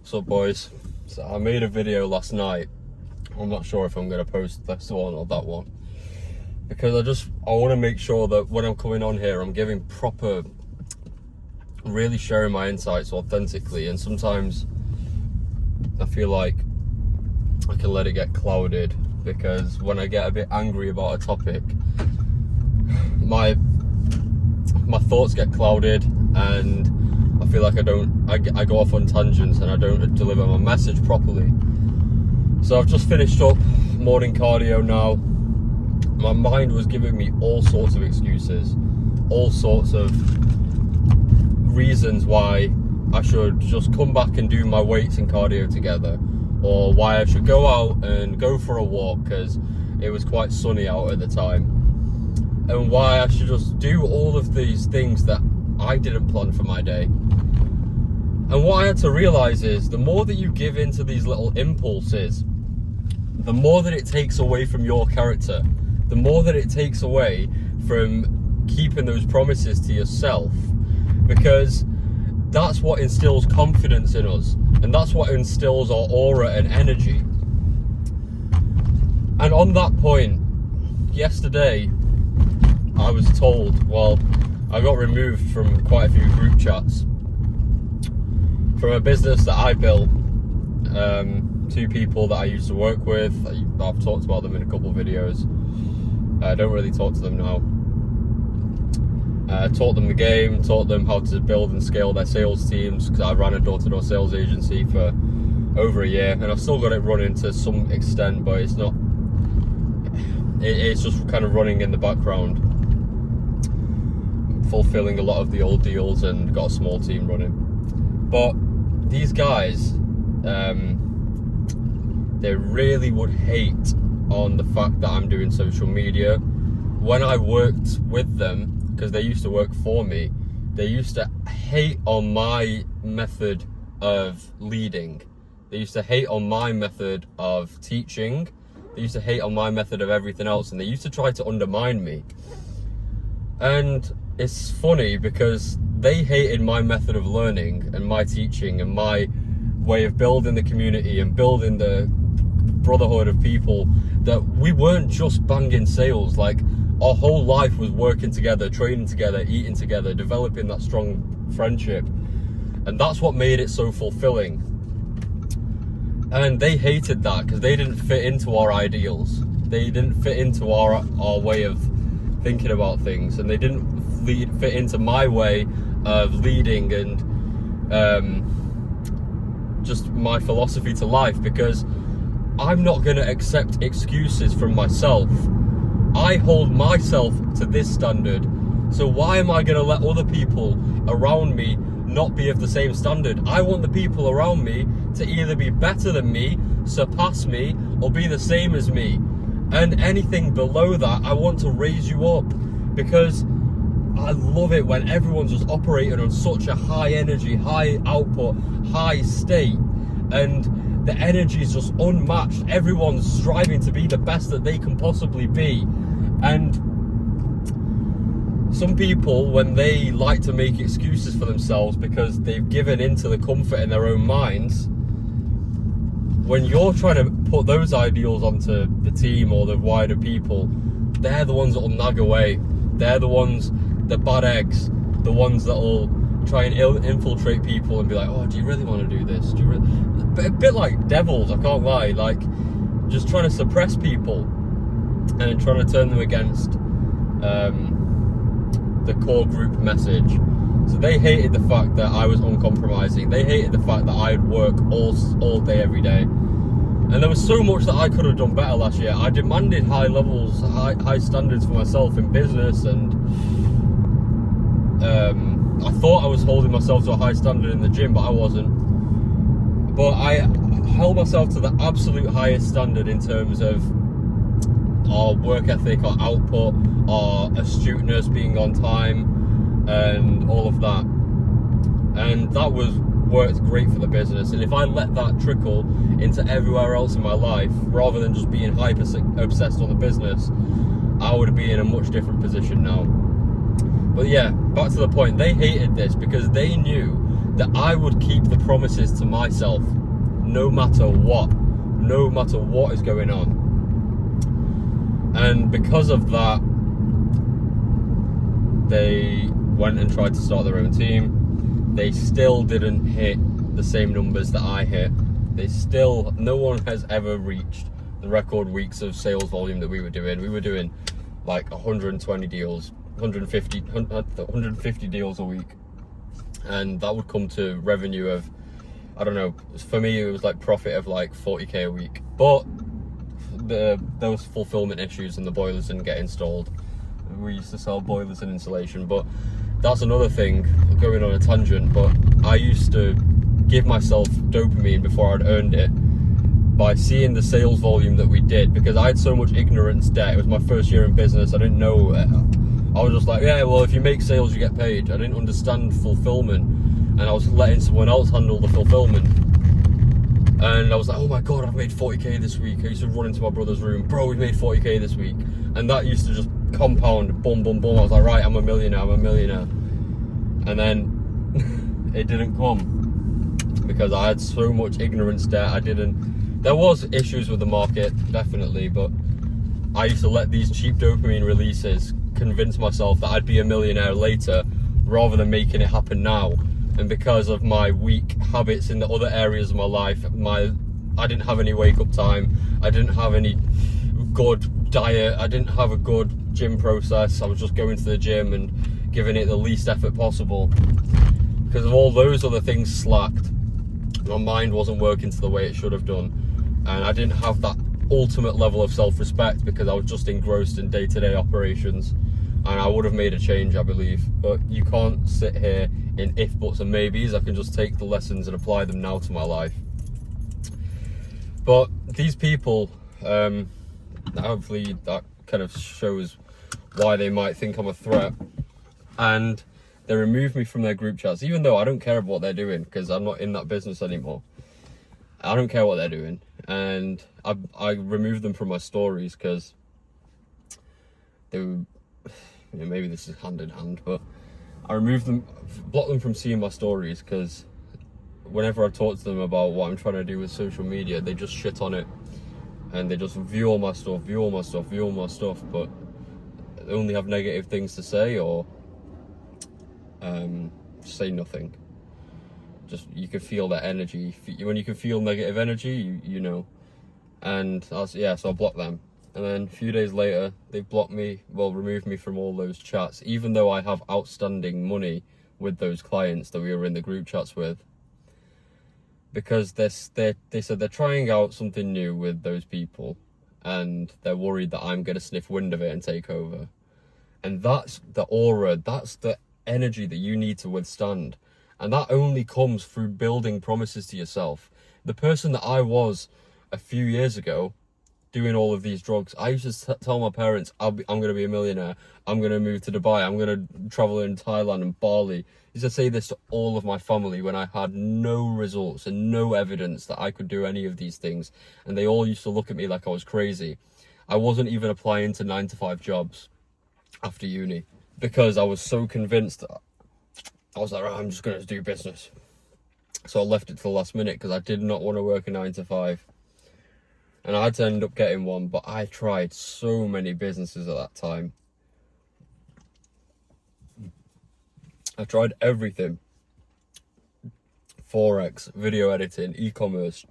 What's up, boys? So I made a video last night. I'm not sure if I'm going to post this one or that one, because I want to make sure that when I'm coming on here, I'm giving proper, really sharing my insights authentically. And sometimes I feel like I can let it get clouded, because when I get a bit angry about a topic, my thoughts get clouded, and I feel like I go off on tangents and I don't deliver my message properly. So I've just finished up morning cardio now. My mind was giving me all sorts of excuses, all sorts of reasons why I should just come back and do my weights and cardio together, or why I should go out and go for a walk because it was quite sunny out at the time, and why I should just do all of these things that I didn't plan for my day. And what I had to realize is, the more that you give into these little impulses, the more that it takes away from your character, the more that it takes away from keeping those promises to yourself, because that's what instills confidence in us, and that's what instills our aura and energy. And on that point, yesterday, I was told, well, I got removed from quite a few group chats from a business that I built. Two people that I used to work with. I've talked about them in a couple of videos. I don't really talk to them now. Taught them the game, taught them how to build and scale their sales teams, because I ran a door-to-door sales agency for over a year, and I've still got it running to some extent, but it's not, it's just kind of running in the background, fulfilling a lot of the old deals, and got a small team running. But these guys, they really would hate on the fact that I'm doing social media. When I worked with them, because they used to work for me, they used to hate on my method of leading. They used to hate on my method of teaching. They used to hate on my method of everything else, and they used to try to undermine me. And it's funny, because they hated my method of learning and my teaching and my way of building the community and building the brotherhood of people, that we weren't just banging sales. Like, our whole life was working together, training together, eating together, developing that strong friendship. And that's what made it so fulfilling. And they hated that because they didn't fit into our ideals. They didn't fit into our way of thinking about things, and they didn't fit into my way of leading and just my philosophy to life, because I'm not going to accept excuses from myself. I hold myself to this standard, so why am I going to let other people around me not be of the same standard? I want the people around me to either be better than me, surpass me, or be the same as me. And anything below that, I want to raise you up, because I love it when everyone's just operating on such a high energy, high output, high state, and the energy is just unmatched. Everyone's striving to be the best that they can possibly be. And some people, when they like to make excuses for themselves because they've given into the comfort in their own minds, when you're trying to put those ideals onto the team or the wider people, they're the ones that will nag away. They're the ones, the bad eggs, the ones that will try and infiltrate people and be like, oh, do you really want to do this? Do you really? A bit like devils, I can't lie, like just trying to suppress people and trying to turn them against the core group message. So they hated the fact that I was uncompromising. They hated the fact that I'd work all day, every day. And there was so much that I could have done better last year. I demanded high levels, high standards for myself in business, and I thought I was holding myself to a high standard in the gym, but I wasn't. But I held myself to the absolute highest standard in terms of our work ethic, our output, our astuteness, being on time, and all of that. And that worked great for the business. And if I let that trickle into everywhere else in my life, rather than just being hyper obsessed on the business, I would be in a much different position now. But yeah, back to the point, they hated this because they knew that I would keep the promises to myself, no matter what is going on. And because of that, they went and tried to start their own team. They still didn't hit the same numbers that I hit. No one has ever reached the record weeks of sales volume that we were doing. We were doing like 120 deals, 150 deals a week. And that would come to revenue of, I don't know, for me it was like profit of like 40k a week. But those fulfillment issues and the boilers didn't get installed. We used to sell boilers and insulation, but that's another thing, going on a tangent. But I used to give myself dopamine before I'd earned it by seeing the sales volume that we did, because I had so much ignorance debt. It was my first year in business. I didn't know. I was just like, yeah, well, if you make sales, you get paid. I didn't understand fulfillment, and I was letting someone else handle the fulfillment. And I was like, oh my God, I've made 40k this week. I used to run into my brother's room, bro, we made 40k this week. And that used to just compound, boom, boom, boom. I was like, right, I'm a millionaire. And then it didn't come because I had so much ignorance debt. There was issues with the market, definitely, but I used to let these cheap dopamine releases convince myself that I'd be a millionaire later rather than making it happen now. And because of my weak habits in the other areas of my life, I didn't have any wake up time, I didn't have any good diet, I didn't have a good gym process. I was just going to the gym and giving it the least effort possible. Because of all those other things slacked, my mind wasn't working to the way it should have done. And I didn't have that ultimate level of self-respect because I was just engrossed in day-to-day operations. And I would have made a change, I believe. But you can't sit here in if, buts and maybes. I can just take the lessons and apply them now to my life. But these people, hopefully that kind of shows why they might think I'm a threat. And they removed me from their group chats, even though I don't care about what they're doing because I'm not in that business anymore. I don't care what they're doing. And I removed them from my stories because they were, maybe this is hand in hand, but I removed them, blocked them from seeing my stories because whenever I talk to them about what I'm trying to do with social media, they just shit on it and they just view all my stuff, but they only have negative things to say or say nothing. Just, you can feel that energy. When you can feel negative energy, you know. And so I blocked them. And then a few days later, they removed me from all those chats, even though I have outstanding money with those clients that we were in the group chats with. Because they said they're trying out something new with those people, and they're worried that I'm going to sniff wind of it and take over. And that's the aura, that's the energy that you need to withstand. And that only comes through building promises to yourself. The person that I was a few years ago, doing all of these drugs, I used to tell my parents, I'm going to be a millionaire, I'm going to move to Dubai, I'm going to travel in Thailand and Bali. I used to say this to all of my family when I had no results and no evidence that I could do any of these things. And they all used to look at me like I was crazy. I wasn't even applying to 9-to-5 jobs after uni because I was so convinced that I was like, right, I'm just going to do business. So I left it to the last minute because I did not want to work a 9-to-5. And I had to end up getting one, but I tried so many businesses at that time. I tried everything. Forex, video editing, e-commerce,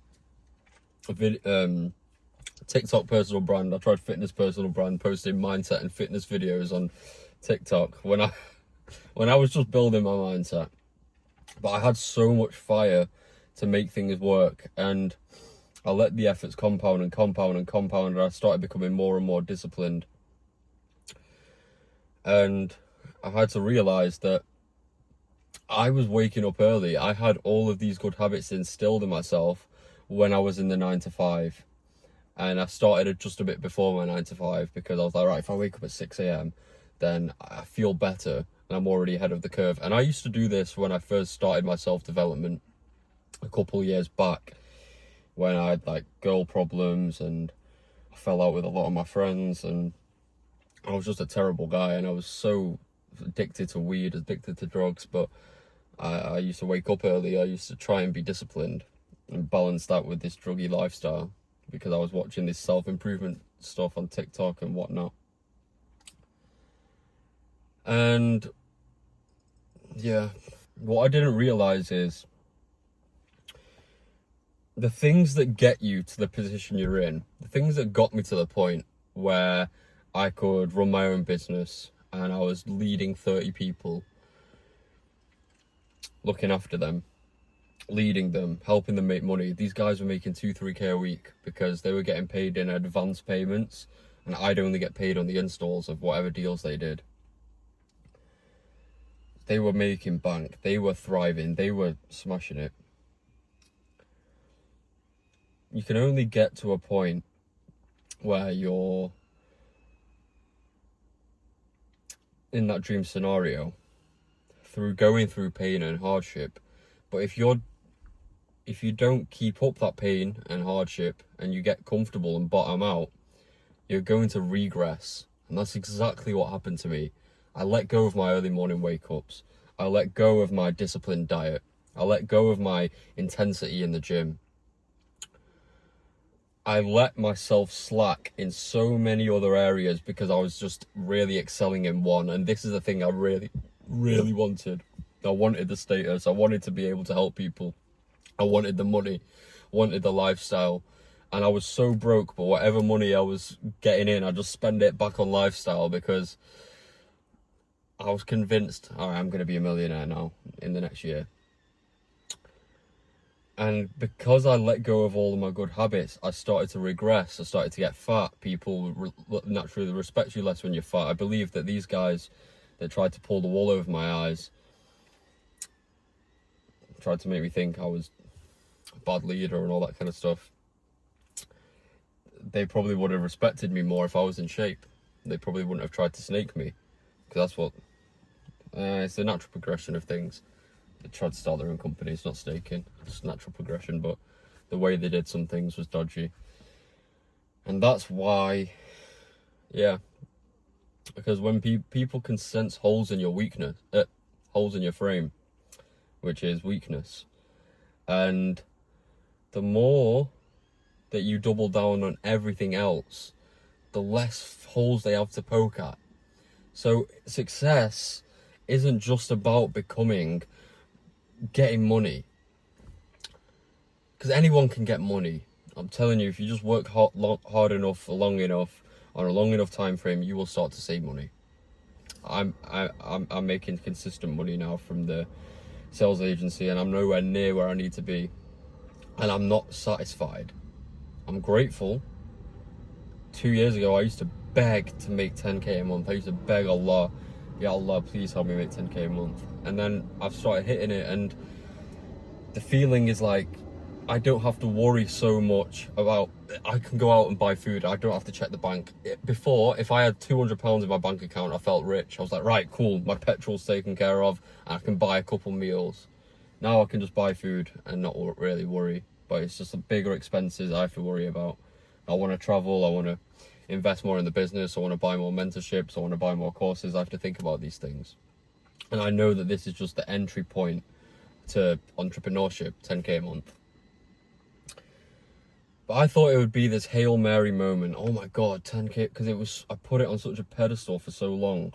TikTok personal brand. I tried fitness personal brand, posting mindset and fitness videos on TikTok when I was just building my mindset. But I had so much fire to make things work, and I let the efforts compound, and I started becoming more and more disciplined. And I had to realize that I was waking up early. I had all of these good habits instilled in myself when I was in the 9-to-5. And I started just a bit before my 9-to-5 because I was like, right, if I wake up at 6 a.m, then I feel better and I'm already ahead of the curve. And I used to do this when I first started my self-development a couple years back, when I had like girl problems and I fell out with a lot of my friends, and I was just a terrible guy, and I was so addicted to weed, addicted to drugs. But I used to wake up early. I used to try and be disciplined and balance that with this druggy lifestyle because I was watching this self-improvement stuff on TikTok and whatnot. And yeah, what I didn't realize is the things that get you to the position you're in, the things that got me to the point where I could run my own business and I was leading 30 people, looking after them, leading them, helping them make money. These guys were making 2-3K a week because they were getting paid in advance payments and I'd only get paid on the installs of whatever deals they did. They were making bank, they were thriving, they were smashing it. You can only get to a point where you're in that dream scenario through going through pain and hardship. But if you don't keep up that pain and hardship and you get comfortable and bottom out, you're going to regress. And that's exactly what happened to me. I let go of my early morning wake-ups. I let go of my disciplined diet. I let go of my intensity in the gym. I let myself slack in so many other areas because I was just really excelling in one. And this is the thing I really, really wanted. I wanted the status. I wanted to be able to help people. I wanted the money, wanted the lifestyle. And I was so broke, but whatever money I was getting in, I just spend it back on lifestyle because I was convinced, all right, I'm going to be a millionaire now in the next year. And because I let go of all of my good habits, I started to regress. I started to get fat. People naturally respect you less when you're fat. I believe that these guys that tried to pull the wool over my eyes, tried to make me think I was a bad leader and all that kind of stuff, they probably would have respected me more if I was in shape. They probably wouldn't have tried to snake me. Because that's what, it's the natural progression of things. They tried to start their own company. It's not staking. It's natural progression, but the way they did some things was dodgy. And that's why, yeah, because when people can sense holes in your weakness, holes in your frame, which is weakness, and the more that you double down on everything else, the less holes they have to poke at. So success isn't just about getting money, because anyone can get money. I'm telling you, if you just work hard enough, long enough, on a long enough time frame, you will start to save money. I'm making consistent money now from the sales agency, and I'm nowhere near where I need to be, and I'm not satisfied. I'm grateful. 2 years ago, I used to beg to make 10K a month. I used to beg Allah, ya Allah, please help me make 10K a month. And then I've started hitting it, and the feeling is like I don't have to worry so much about, I can go out and buy food. I don't have to check the bank. Before, if I had £200 in my bank account, I felt rich. I was like, right, cool, my petrol's taken care of, and I can buy a couple meals. Now I can just buy food and not really worry. But it's just the bigger expenses I have to worry about. I want to travel, I want to invest more in the business, I want to buy more mentorships, I want to buy more courses. I have to think about these things. And I know that this is just the entry point to entrepreneurship, 10K a month. But I thought it would be this Hail Mary moment. Oh my God, 10K, because I put it on such a pedestal for so long.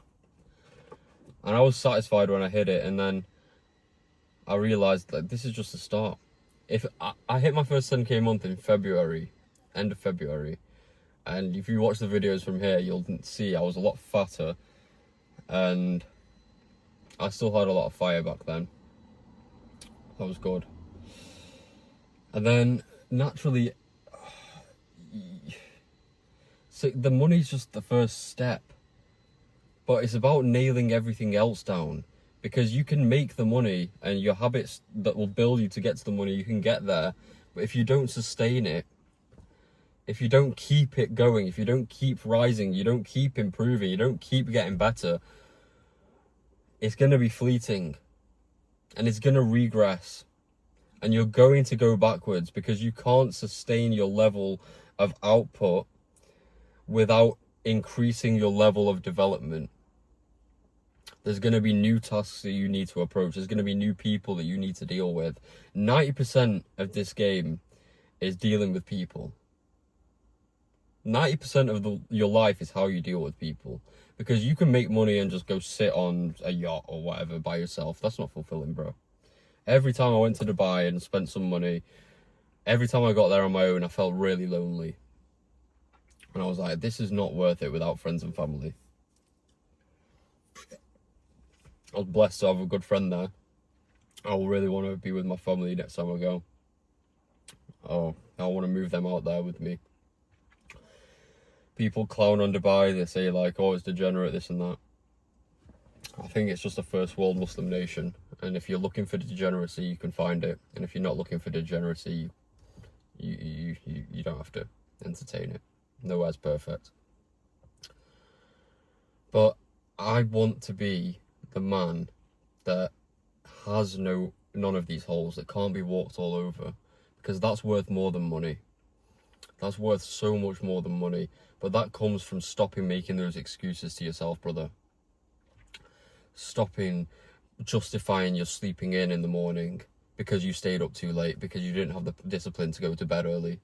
And I was satisfied when I hit it, and then I realized that this is just the start. If I hit my first 10K a month in February, end of February, and if you watch the videos from here, you'll see I was a lot fatter, and I still had a lot of fire back then. That was good. And then naturally, so the money's just the first step, but it's about nailing everything else down, because you can make the money and your habits that will build you to get to the money, you can get there. But if you don't sustain it, if you don't keep it going, if you don't keep rising, you don't keep improving, you don't keep getting better, it's going to be fleeting and it's going to regress, and you're going to go backwards because you can't sustain your level of output without increasing your level of development. There's going to be new tasks that you need to approach. There's going to be new people that you need to deal with. 90% of this game is dealing with people. 90% of your life is how you deal with people. Because you can make money and just go sit on a yacht or whatever by yourself. That's not fulfilling, bro. Every time I went to Dubai and spent some money, every time I got there on my own, I felt really lonely. And I was like, this is not worth it without friends and family. I was blessed to have a good friend there. I will really want to be with my family next time I go. Oh, I want to move them out there with me. People clown on Dubai. They say like, oh, it's degenerate, this and that. I think it's just a first world Muslim nation. And if you're looking for degeneracy, you can find it. And if you're not looking for degeneracy, you don't have to entertain it. Nowhere's perfect. But I want to be the man that has none of these holes, that can't be walked all over, because that's worth more than money. That's worth so much more than money. But that comes from stopping making those excuses to yourself, brother. Stopping justifying your sleeping in the morning because you stayed up too late, because you didn't have the discipline to go to bed early.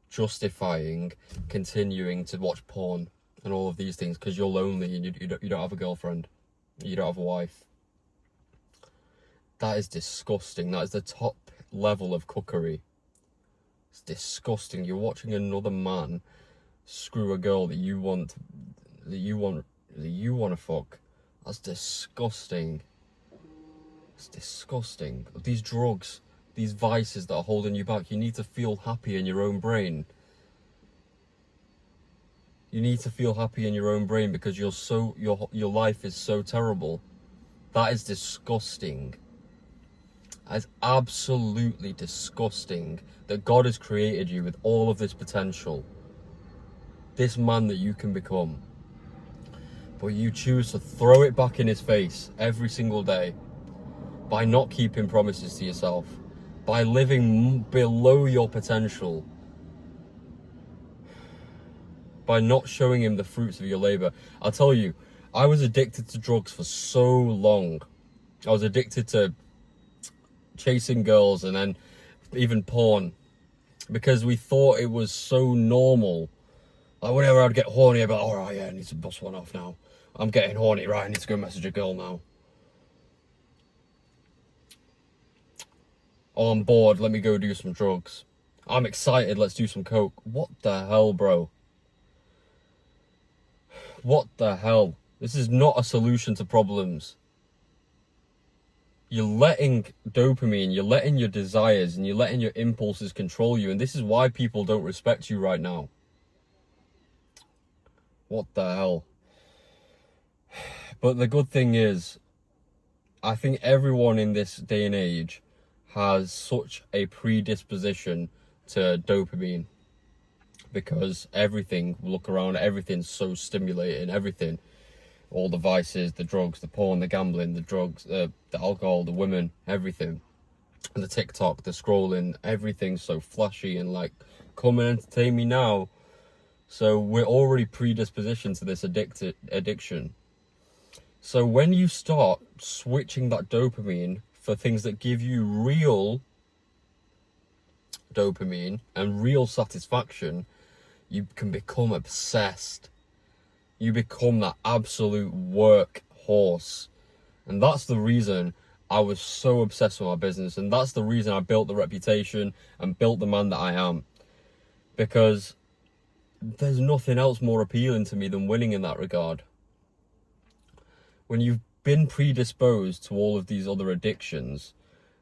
Justifying continuing to watch porn and all of these things because you're lonely and you don't have a girlfriend. You don't have a wife. That is disgusting. That is the top level of cookery. It's disgusting. You're watching another man screw a girl that you want to fuck. That's disgusting. It's disgusting. These drugs, these vices that are holding you back, you need to feel happy in your own brain. You need to feel happy in your own brain because your life is so terrible. That is disgusting. That is absolutely disgusting that God has created you with all of this potential. This man that you can become. But you choose to throw it back in his face every single day by not keeping promises to yourself, by living below your potential, by not showing him the fruits of your labor. I'll tell you, I was addicted to drugs for so long. I was addicted to chasing girls and then even porn because we thought it was so normal. Like whenever I'd get horny, I'd be like, all right, yeah, I need to bust one off now. I'm getting horny, right, I need to go message a girl now. Oh, I'm bored, let me go do some drugs. I'm excited, let's do some coke. What the hell, bro? What the hell? This is not a solution to problems. You're letting dopamine, you're letting your desires and you're letting your impulses control you. And this is why people don't respect you right now. What the hell? But the good thing is, I think everyone in this day and age has such a predisposition to dopamine. Because everything, look around, everything's so stimulating, everything. All the vices, the drugs, the porn, the gambling, the drugs, the alcohol, the women, everything. And the TikTok, the scrolling, everything's so flashy and like, come and entertain me now. So we're already predispositioned to this addiction. So when you start switching that dopamine for things that give you real dopamine and real satisfaction, you can become obsessed. You become that absolute workhorse. And that's the reason I was so obsessed with my business. And that's the reason I built the reputation and built the man that I am. Because there's nothing else more appealing to me than winning in that regard. When you've been predisposed to all of these other addictions,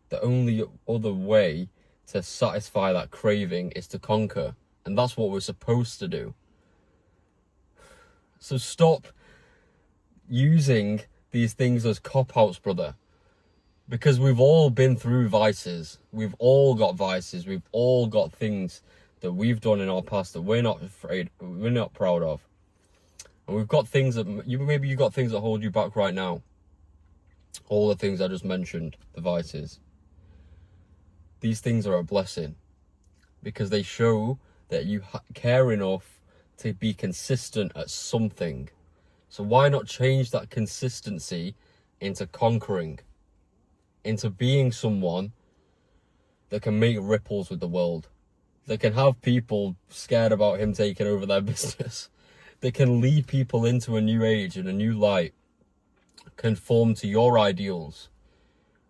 the only other way to satisfy that craving is to conquer. And that's what we're supposed to do. So stop using these things as cop-outs, brother. Because we've all been through vices. We've all got vices. We've all got things that we've done in our past that we're not proud of. And we've got things that, maybe you've got things that hold you back right now. All the things I just mentioned, the vices. These things are a blessing. Because they show that you care enough to be consistent at something. So why not change that consistency into conquering, into being someone that can make ripples with the world, that can have people scared about him taking over their business, that can lead people into a new age and a new light, conform to your ideals,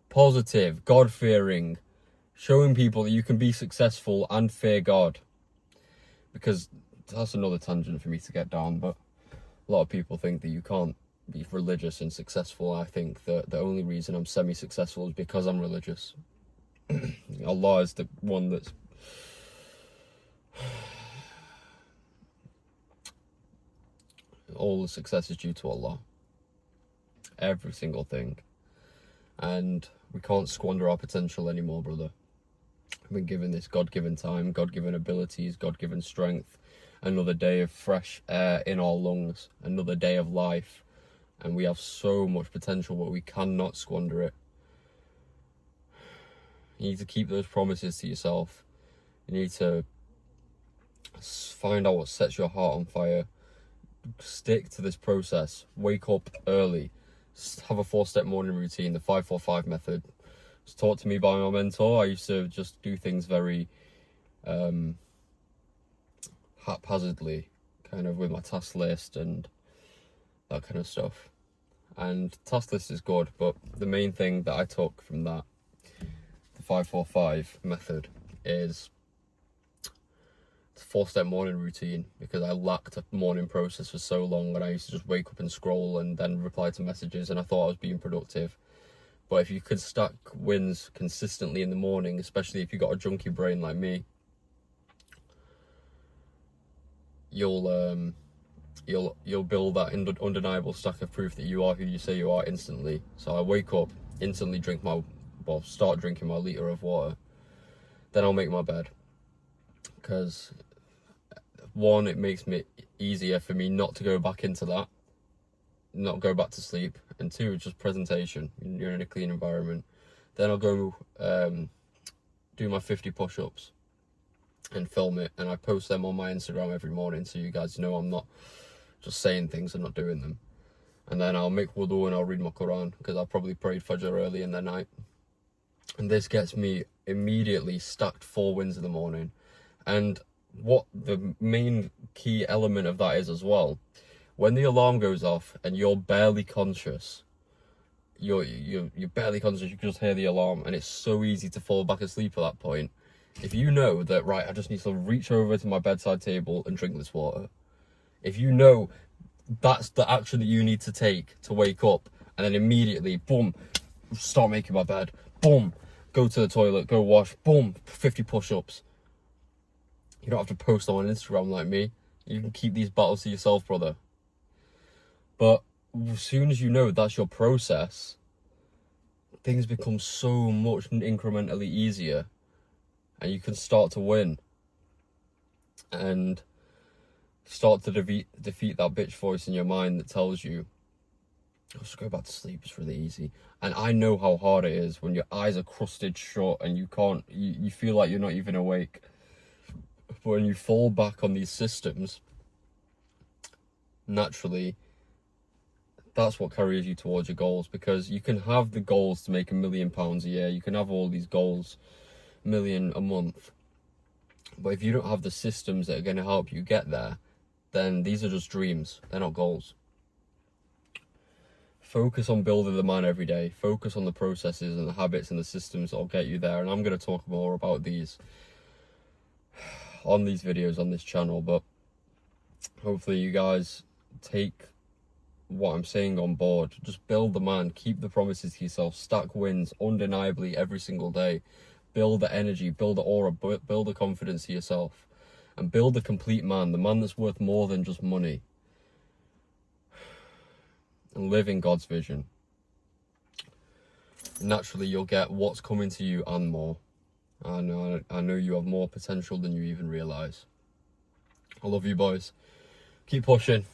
positive, God-fearing, showing people that you can be successful and fear God. Because that's another tangent for me to get down, but a lot of people think that you can't be religious and successful. I think that the only reason I'm semi-successful is because I'm religious. Allah is the one that's all the success is due to Allah. Every single thing. And we can't squander our potential anymore, brother. We've been given this God-given time, God-given abilities, God-given strength, another day of fresh air in our lungs, another day of life, and we have so much potential, but we cannot squander it. You need to keep those promises to yourself. You need to find out what sets your heart on fire. Stick to this process. Wake up early. Have a 4-step morning routine, the 5-4-5 method. It's taught to me by my mentor. I used to just do things very haphazardly, kind of with my task list and that kind of stuff. And task list is good, but the main thing that I took from that, the 5-4-5 method, is the 4-step morning routine, because I lacked a morning process for so long, and I used to just wake up and scroll and then reply to messages, and I thought I was being productive. But if you could stack wins consistently in the morning, especially if you got a junkie brain like me, you'll build that undeniable stack of proof that you are who you say you are instantly. So I wake up, instantly start drinking my litre of water. Then I'll make my bed. Because, one, it makes it easier for me not to go back into that, not go back to sleep. And two, it's just presentation. You're in a clean environment. Then I'll go do my 50 push-ups and film it, and I post them on my Instagram every morning, so you guys know I'm not just saying things and not doing them. And then I'll make wudu and I'll read my Quran, because I probably prayed Fajr early in the night. And this gets me immediately stacked 4 wins in the morning. And what the main key element of that is as well, when the alarm goes off and you're barely conscious, you're barely conscious, you can just hear the alarm, and it's so easy to fall back asleep at that point. If you know that, right, I just need to reach over to my bedside table and drink this water, if you know that's the action that you need to take to wake up, and then immediately, boom, start making my bed, boom, go to the toilet, go wash, boom, 50 push-ups. You don't have to post them on Instagram like me. You can keep these battles to yourself, brother. But as soon as you know that's your process, things become so much incrementally easier, and you can start to win and start to defeat that bitch voice in your mind that tells you, just go back to sleep, it's really easy. And I know how hard it is when your eyes are crusted shut and you feel like you're not even awake. But when you fall back on these systems, naturally, that's what carries you towards your goals, because you can have the goals to make £1 million a year. You can have all these goals, $1 million a month. But if you don't have the systems that are going to help you get there, then these are just dreams. They're not goals. Focus on building the man every day. Focus on the processes and the habits and the systems that will get you there. And I'm going to talk more about these on these videos on this channel. But hopefully you guys take what I'm saying on board. Just build the man. Keep the promises to yourself. Stack wins undeniably every single day. Build the energy. Build the aura. Build the confidence to yourself. And build the complete man. The man that's worth more than just money. And live in God's vision. Naturally, you'll get what's coming to you and more. I know you have more potential than you even realise. I love you, boys. Keep pushing.